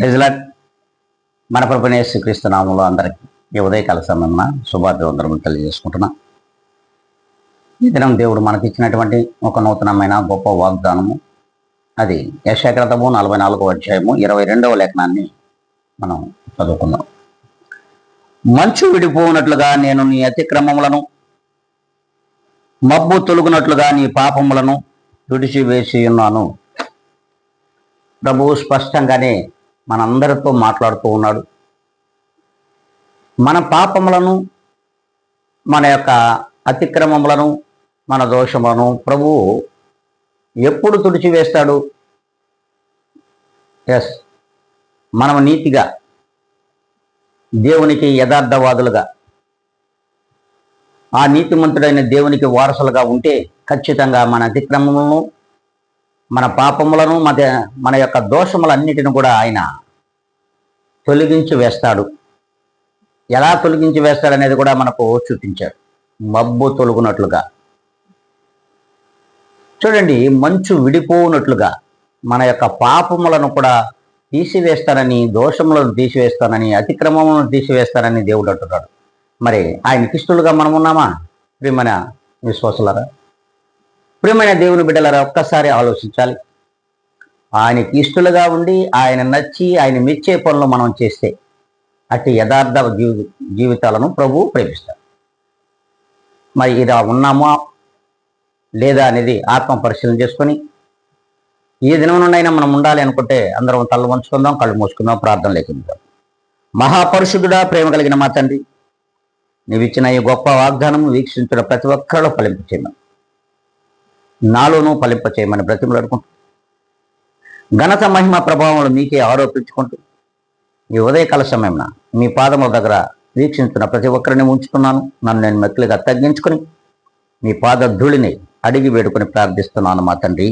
ప్రైజ్లార్డ్. మన ప్రభువైన యేసుక్రీస్తు నామములో అందరికీ ఈ ఉదయకాల సమయమున శుభాభివందనములు తెలియజేసుకుంటున్నా. ఈ దినం దేవుడు మనకిచ్చినటువంటి ఒక నూతనమైన గొప్ప వాగ్దానము, అది యెషయా గ్రంథము 44వ అధ్యాయము 22వ లేఖనాన్ని మనం చదువుకుందాం. మంచు విడిపోనట్లుగా నేను నీ అతిక్రమములను, మబ్బు తొలుగునట్లుగా నీ పాపములను తుడిచివేసి ఉన్నాను. ప్రభువు స్పష్టంగానే మనందరితో మాట్లాడుతూ ఉన్నాడు. మన పాపములను, మన యొక్క అతిక్రమములను, మన దోషములను ప్రభువు ఎప్పుడు తుడిచివేస్తాడు? మనం నీతిగా, దేవునికి యథార్థవాదులుగా, ఆ నీతిమంతుడైన దేవునికి వారసులుగా ఉంటే ఖచ్చితంగా మన అతిక్రమములను, మన పాపములను, మన యొక్క దోషములన్నిటిని కూడా ఆయన తొలగించి వేస్తాడు. ఎలా తొలగించి వేస్తాడనేది కూడా మనకు చూపించాడు. మబ్బు తొలగునట్లుగా, చూడండి, మంచు విడిపోనట్లుగా మన యొక్క పాపములను కూడా తీసివేస్తానని, దోషములను తీసివేస్తానని, అతిక్రమములను తీసివేస్తానని దేవుడు అంటున్నాడు. మరి ఆయనకి ఇష్టలుగా మనం ఉన్నామా? ప్రియమైన విశ్వాసులారా, ప్రియమైన దేవుని బిడ్డలారా, ఒక్కసారి ఆలోచించాలి. ఆయనకి ఇష్టలుగా ఉండి, ఆయన నచ్చి, ఆయన మెచ్చే పనులు మనం చేస్తే అట్టి యథార్థ జీవితాలను ప్రభువు ప్రేమిస్తాడు. మరి ఇలా ఉన్నామా లేదా అనేది ఆత్మ పరిశీలన చేసుకొని, ఈ దినం నుండైనా మనం ఉండాలి అనుకుంటే అందరం తల వంచుకుందాం, కళ్ళు మూసుకుందాం, ప్రార్థన లేకుందాం. మహాపరిశుద్ధుడా, ప్రేమ కలిగిన మా తండ్రి, నీవిచ్చిన ఈ గొప్ప వాగ్దానం వీక్షించిన ప్రతి ఒక్కరిలో ఫలింపు చేయమని, నాలోనూ ఫలింప చేయమని బ్రతిమలాడుకుంటూ, ఘనత మహిమ ప్రభావములు మీకే ఆరోపించుకుంటూ, ఈ ఉదయకాల సమయంలో మీ పాదముల దగ్గర వీక్షించిన ప్రతి ఒక్కరిని ఉంచుకున్నాను. నన్ను నేను మెక్కులుగా తగ్గించుకొని మీ పాద ధూళిని అడిగి వేడుకొని ప్రార్థిస్తున్నాను మా తండ్రి.